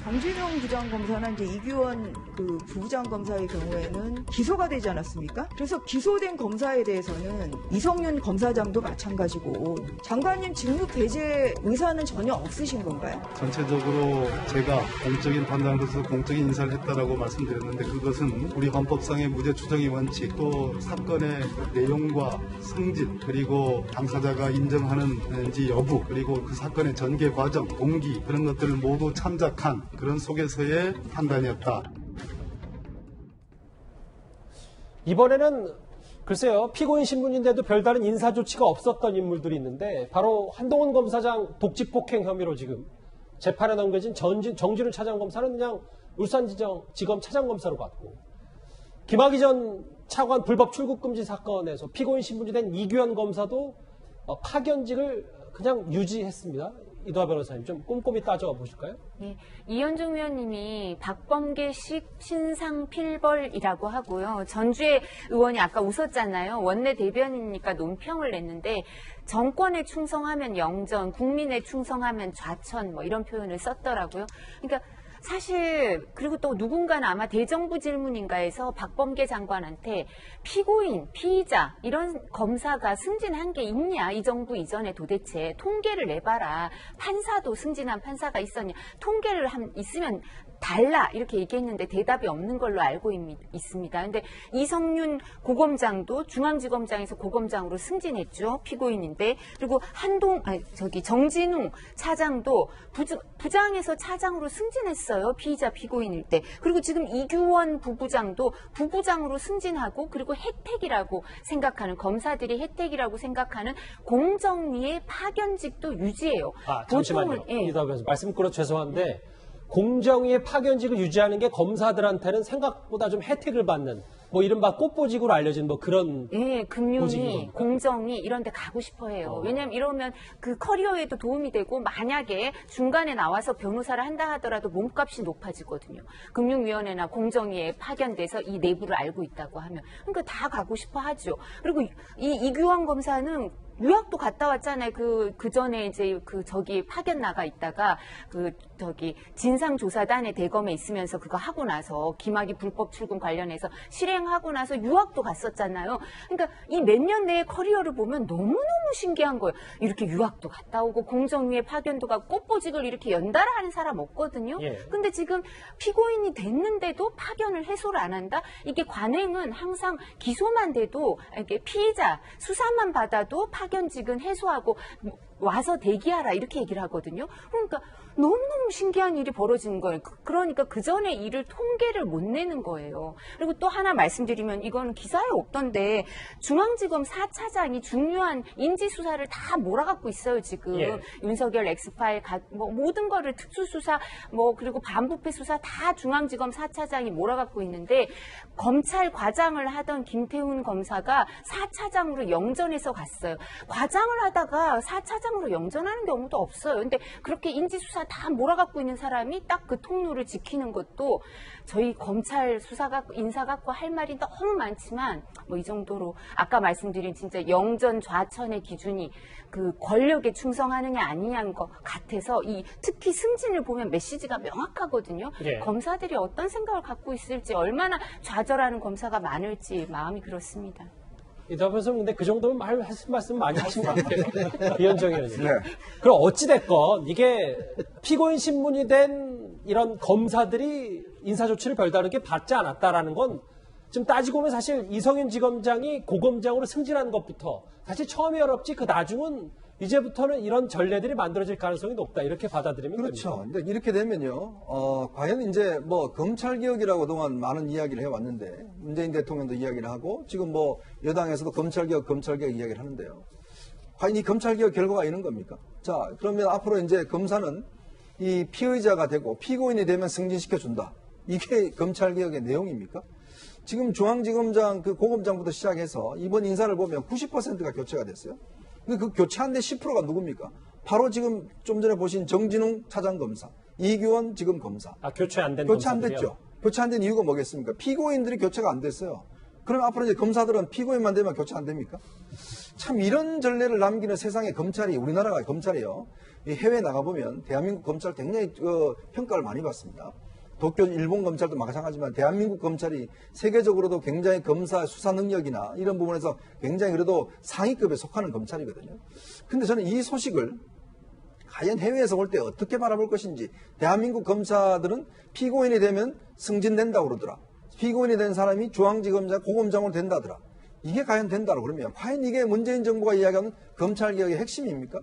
정진용 부장검사나 이제 이규원 그 부부장검사의 경우에는 기소가 되지 않았습니까? 그래서 기소된 검사에 대해서는 이성윤 검사장도 마찬가지고 장관님 직무 배제 의사는 전혀 없으신 건가요? 전체적으로 제가 공적인 판단으로서 공적인 인사를 했다라고 말씀드렸는데 그것은 우리 헌법상의 무죄 추정의 원칙 또 사건의 내용과 성질 그리고 당사자가 인정하는지 여부 그리고 그 사건의 전개 과정, 동기 그런 것들을 모두 참작한 그런 속에서의 판단이었다. 이번에는 글쎄요, 피고인 신분인데도 별다른 인사 조치가 없었던 인물들이 있는데 바로 한동훈 검사장 독직폭행 혐의로 지금 재판에 넘겨진 정진훈 차장검사는 그냥 울산지검 차장검사로 갔고 김학의 전 차관 불법 출국금지 사건에서 피고인 신분이 된 이규현 검사도 파견직을 그냥 유지했습니다. 이도하 변호사님 좀 꼼꼼히 따져봐 보실까요? 네, 이현종 의원님이 박범계식 신상필벌이라고 하고요. 전주의 의원이 아까 웃었잖아요. 원내 대변인이니까 논평을 냈는데 정권에 충성하면 영전, 국민에 충성하면 좌천 뭐 이런 표현을 썼더라고요. 그러니까 사실 그리고 또 누군가는 아마 대정부 질문인가에서 박범계 장관한테 피고인, 피의자 이런 검사가 승진한 게 있냐 이 정부 이전에 도대체 통계를 내봐라. 판사도 승진한 판사가 있었냐 통계를 있으면 달라 이렇게 얘기했는데 대답이 없는 걸로 알고 있습니다. 근데 이성윤 고검장도 중앙지검장에서 고검장으로 승진했죠. 피고인인데 그리고 정진웅 차장도 부장에서 차장으로 승진했어요. 피의자 피고인일 때. 그리고 지금 이규원 부부장도 부부장으로 승진하고 그리고 혜택이라고 생각하는 검사들이 혜택이라고 생각하는 공정위의 파견직도 유지해요. 잠시만요. 이다변호사 말씀 끌어 죄송한데 공정위의 파견직을 유지하는 게 검사들한테는 생각보다 좀 혜택을 받는 뭐 이른바 꽃보직으로 알려진 뭐 그런 금융위, 공정위 이런 데 가고 싶어 해요. 왜냐면 이러면 그 커리어에도 도움이 되고 만약에 중간에 나와서 변호사를 한다 하더라도 몸값이 높아지거든요. 금융위원회나 공정위에 파견돼서 이 내부를 알고 있다고 하면. 그러니까 다 가고 싶어 하죠. 그리고 이규원 검사는 유학도 갔다 왔잖아요. 그 전에 이제 저기 파견 나가 있다가 진상조사단의 대검에 있으면서 그거 하고 나서 김학의 불법 출금 관련해서 실행하고 나서 유학도 갔었잖아요. 그러니까 이 몇 년 내의 커리어를 보면 너무너무 신기한 거예요. 이렇게 유학도 갔다 오고 공정위에 파견도 가고 꽃보직을 이렇게 연달아 하는 사람 없거든요. 근데 지금 피고인이 됐는데도 파견을 해소를 안 한다? 이게 관행은 항상 기소만 돼도 이렇게 피의자 수사만 받아도 파견직은 해소하고 와서 대기하라 이렇게 얘기를 하거든요. 그러니까 너무너무 신기한 일이 벌어지는 거예요. 그러니까 그 전에 일을 통계를 못 내는 거예요. 그리고 또 하나 말씀드리면 이거는 기사에 없던데 중앙지검 4차장이 중요한 인지수사를 다 몰아갖고 있어요. 지금 윤석열 엑스파일 뭐 모든 거를 특수수사 뭐 그리고 반부패 수사 다 중앙지검 4차장이 몰아갖고 있는데 검찰 과장을 하던 김태훈 검사가 4차장으로 영전해서 갔어요. 과장을 하다가 4차장으로 영전하는 경우도 없어요. 근데 그렇게 인지수사 다 몰아갖고 있는 사람이 딱 그 통로를 지키는 것도 저희 검찰 수사가 인사 갖고 할 말이 너무 많지만 뭐 이 정도로 아까 말씀드린 진짜 영전 좌천의 기준이 그 권력에 충성하느냐 아니냐는 것 같아서 특히 승진을 보면 메시지가 명확하거든요. 검사들이 어떤 생각을 갖고 있을지 얼마나 좌절하는 검사가 많을지 마음이 그렇습니다. 이다변 변호사님 근데 그 정도면 말씀 많이 하신 것 같아요. 이현정 의원님. 그럼 어찌됐건 이게 피고인 신분이 된 이런 검사들이 인사조치를 별다르게 받지 않았다라는 건 지금 따지고 보면 사실 이성윤 지검장이 고검장으로 승진한 것부터 사실 처음이 어렵지 그 나중은 이제부터는 이런 전례들이 만들어질 가능성이 높다 이렇게 받아들이면 그렇죠. 됩니까? 근데 이렇게 되면요, 과연 이제 뭐 검찰 개혁이라고 그동안 많은 이야기를 해왔는데 문재인 대통령도 이야기를 하고 지금 뭐 여당에서도 검찰 개혁 이야기를 하는데요. 과연 이 검찰 개혁 결과가 있는 겁니까? 자, 그러면 앞으로 이제 검사는 이 피의자가 되고 피고인이 되면 승진시켜준다. 이게 검찰 개혁의 내용입니까? 지금 중앙지검장 그 고검장부터 시작해서 이번 인사를 보면 90%가 교체가 됐어요. 근데 그 교체한 데 10%가 누굽니까? 바로 지금 좀 전에 보신 정진웅 차장검사, 이규원 지금 검사. 교체 안 된 교체 안 검사들이요? 됐죠. 교체 안 된 이유가 뭐겠습니까? 피고인들이 교체가 안 됐어요. 그럼 앞으로 이제 검사들은 피고인만 되면 교체 안 됩니까? 참 이런 전례를 남기는 세상의 검찰이 우리나라가 검찰이요. 이 해외에 나가보면 대한민국 검찰 굉장히 평가를 많이 받습니다. 도쿄 일본 검찰도 마찬가지지만 대한민국 검찰이 세계적으로도 굉장히 검사 수사 능력이나 이런 부분에서 굉장히 그래도 상위급에 속하는 검찰이거든요. 근데 저는 이 소식을 과연 해외에서 올 때 어떻게 바라볼 것인지, 대한민국 검사들은 피고인이 되면 승진된다고 그러더라. 피고인이 된 사람이 중앙지검장, 고검장으로 된다더라. 이게 과연 된다고 그러면 과연 이게 문재인 정부가 이야기하는 검찰개혁의 핵심입니까?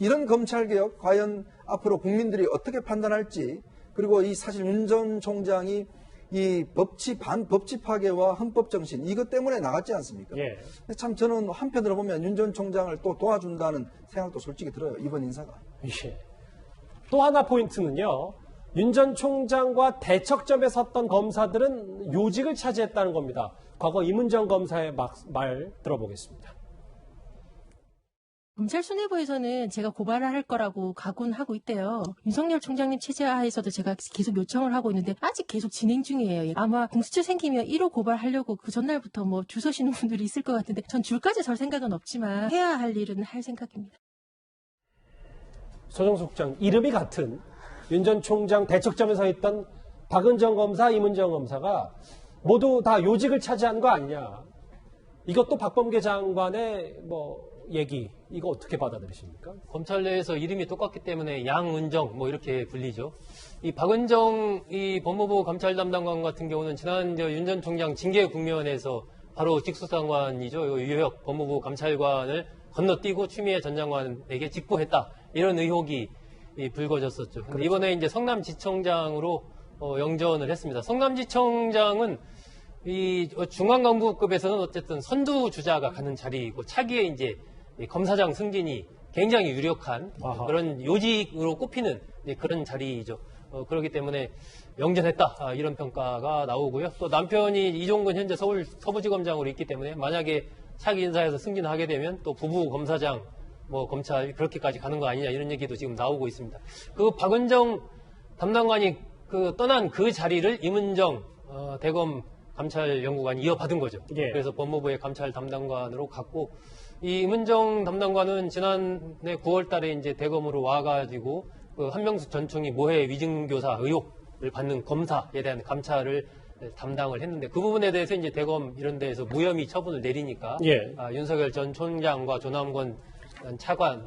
이런 검찰개혁 과연 앞으로 국민들이 어떻게 판단할지, 그리고 이 사실 윤 전 총장이 이 반법치 파괴와 헌법 정신 이것 때문에 나갔지 않습니까? 예. 근데 참 저는 한편으로 보면 윤 전 총장을 또 도와준다는 생각도 솔직히 들어요. 이번 인사가. 예. 또 하나 포인트는요. 윤 전 총장과 대척점에 섰던 검사들은 요직을 차지했다는 겁니다. 과거 이문정 검사의 말 들어보겠습니다. 검찰 수뇌부에서는 제가 고발을 할 거라고 각오는 하고 있대요. 윤석열 총장님 체제하에서도 제가 계속 요청을 하고 있는데 아직 계속 진행 중이에요. 아마 공수처 생기면 1호 고발하려고 그 전날부터 뭐 줄 서시는 분들이 있을 것 같은데 전 줄까지 설 생각은 없지만 해야 할 일은 할 생각입니다. 서정석 국장, 이름이 같은 윤 전 총장 대척점에 서 있던 박은정 검사, 이문정 검사가 모두 다 요직을 차지한 거 아니냐. 이것도 박범계 장관의 얘기, 이거 어떻게 받아들이십니까? 검찰 내에서 이름이 똑같기 때문에 양은정 이렇게 불리죠. 이 박은정 이 법무부 감찰 담당관 같은 경우는 지난 윤 전 총장 징계 국면에서 바로 직수상관이죠. 유혁 법무부 감찰관을 건너뛰고 추미애 전 장관에게 직보했다. 이런 의혹이 불거졌었죠. 근데 이번에 이제 성남지청장으로 영전을 했습니다. 성남지청장은 이 중앙간부급에서는 어쨌든 선두주자가 가는 자리이고 차기에 이제 검사장 승진이 굉장히 유력한 그런 요직으로 꼽히는 그런 자리이죠. 그렇기 때문에 영전했다 이런 평가가 나오고요. 또 남편이 이종근 현재 서울 서부지검장으로 있기 때문에 만약에 차기 인사에서 승진하게 되면 또 부부 검사장 검찰 그렇게까지 가는 거 아니냐 이런 얘기도 지금 나오고 있습니다. 그 박은정 담당관이 떠난 그 자리를 이문정 대검 감찰연구관이 이어받은 거죠. 예. 그래서 법무부의 감찰 담당관으로 갔고 이 이문정 담당관은 지난해 9월 달에 이제 대검으로 와가지고 한명숙 전 총리 모해 위증교사 의혹을 받는 검사에 대한 감찰을 담당을 했는데 그 부분에 대해서 이제 대검 이런 데에서 무혐의 처분을 내리니까 예. 윤석열 전 총장과 조남권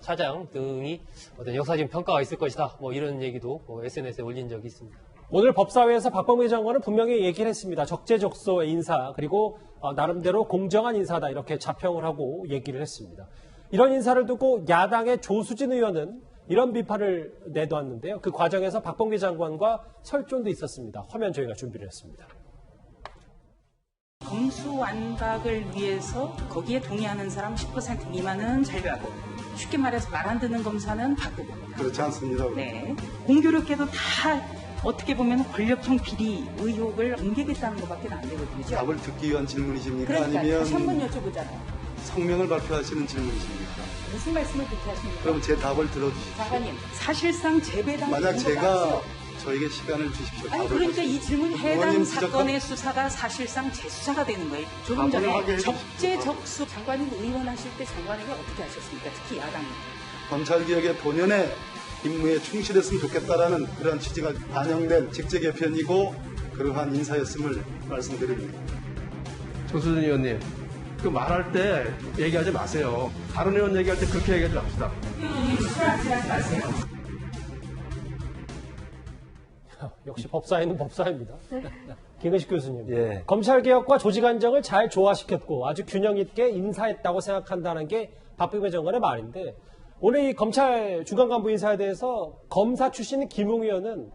차장 등이 어떤 역사적인 평가가 있을 것이다. 이런 얘기도 SNS에 올린 적이 있습니다. 오늘 법사위에서 박범계 장관은 분명히 얘기를 했습니다. 적재적소 인사, 그리고 나름대로 공정한 인사다 이렇게 자평을 하고 얘기를 했습니다. 이런 인사를 두고 야당의 조수진 의원은 이런 비판을 내놓았는데요. 그 과정에서 박범계 장관과 설전도 있었습니다. 화면 저희가 준비를 했습니다. 검수완박을 위해서 거기에 동의하는 사람 10% 미만은 잘배하고 쉽게 말해서 말 안 듣는 검사는 바꾸고. 그렇지 않습니다. 네. 공교롭게도 다 어떻게 보면 권력형 비리 의혹을 옮기겠다는 것밖에 안 되거든요. 답을 듣기 위한 질문이십니까? 그러니까 아니면 다시 한번 여쭤보잖아요. 성명을 발표하시는 질문이십니까? 무슨 말씀을 그렇게 하십니까? 그럼 제 답을 들어주십시오. 장관님, 사실상 재배당 만약 정보가 제가 없어. 저에게 시간을 주십시오. 아니 답을 그러니까 하십시오. 이 질문 해당 의원님 사건의 수사가 사실상 재수사가 되는 거예요. 조금 답을 하게 전에 해주십시오. 적재적소 장관님 의원 하실 때 장관에게 어떻게 하셨습니까? 특히 야당이. 검찰개혁의 본연의 임무에 충실했으면 좋겠다라는 그러한 취지가 반영된 직제 개편이고 그러한 인사였음을 말씀드립니다. 조수진 의원님, 그 말할 때 얘기하지 마세요. 다른 의원 얘기할 때 그렇게 얘기하지 맙시다. 역시 법사위는 법사위입니다. 김근식 교수님. 예. 검찰개혁과 조직안정을 잘 조화시켰고 아주 균형 있게 인사했다고 생각한다는 게 박범계 장관의 말인데 오늘 이 검찰 중간간부 인사에 대해서 검사 출신인 김웅 의원은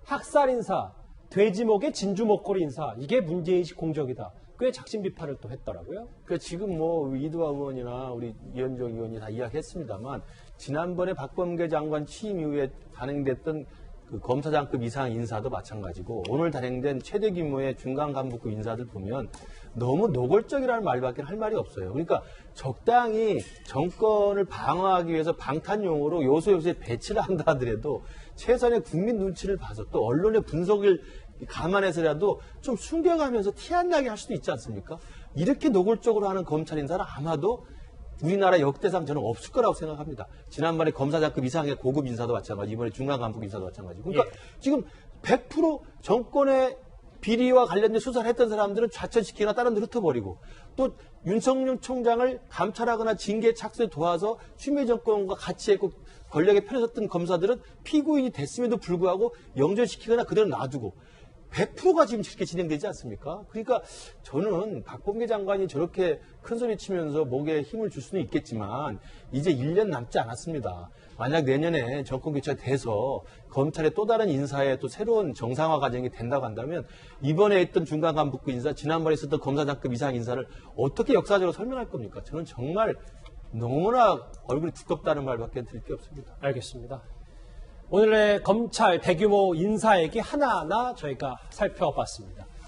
학살 인사, 돼지목의 진주 목걸이 인사, 이게 문제인식 공적이다. 꽤 작심 비판을 또 했더라고요. 그 지금 이두화 의원이나 우리 이현정 의원이 다 이야기했습니다만 지난번에 박범계 장관 취임 이후에 단행됐던 그 검사장급 이상 인사도 마찬가지고 오늘 단행된 최대 규모의 중간 간부급 인사들 보면 너무 노골적이라는 말밖에 할 말이 없어요. 그러니까 적당히 정권을 방어하기 위해서 방탄용으로 요소요소에 배치를 한다 하더라도 최선의 국민 눈치를 봐서 또 언론의 분석을 감안해서라도 좀 숨겨가면서 티 안 나게 할 수도 있지 않습니까? 이렇게 노골적으로 하는 검찰 인사는 아마도 우리나라 역대상 저는 없을 거라고 생각합니다. 지난번에 검사장급 이상의 고급 인사도 마찬가지, 이번에 중간 간부 인사도 마찬가지고. 그러니까 지금 100% 정권의 비리와 관련된 수사를 했던 사람들은 좌천시키거나 다른 데로 흩어버리고, 또 윤석열 총장을 감찰하거나 징계 착수에 도와서 추미애 정권과 같이 했고 권력에 편했었던 검사들은 피고인이 됐음에도 불구하고 영전시키거나 그대로 놔두고 100%가 지금 저렇게 진행되지 않습니까? 그러니까 저는 박범계 장관이 저렇게 큰 소리 치면서 목에 힘을 줄 수는 있겠지만 이제 1년 남지 않았습니다. 만약 내년에 정권 교체가 돼서 검찰의 또 다른 인사에 또 새로운 정상화 과정이 된다고 한다면 이번에 했던 중간 간부급 인사, 지난번에 있었던 검사장급 이상 인사를 어떻게 역사적으로 설명할 겁니까? 저는 정말 너무나 얼굴이 두껍다는 말밖에 드릴 게 없습니다. 알겠습니다. 오늘의 검찰 대규모 인사 얘기 하나하나 저희가 살펴봤습니다.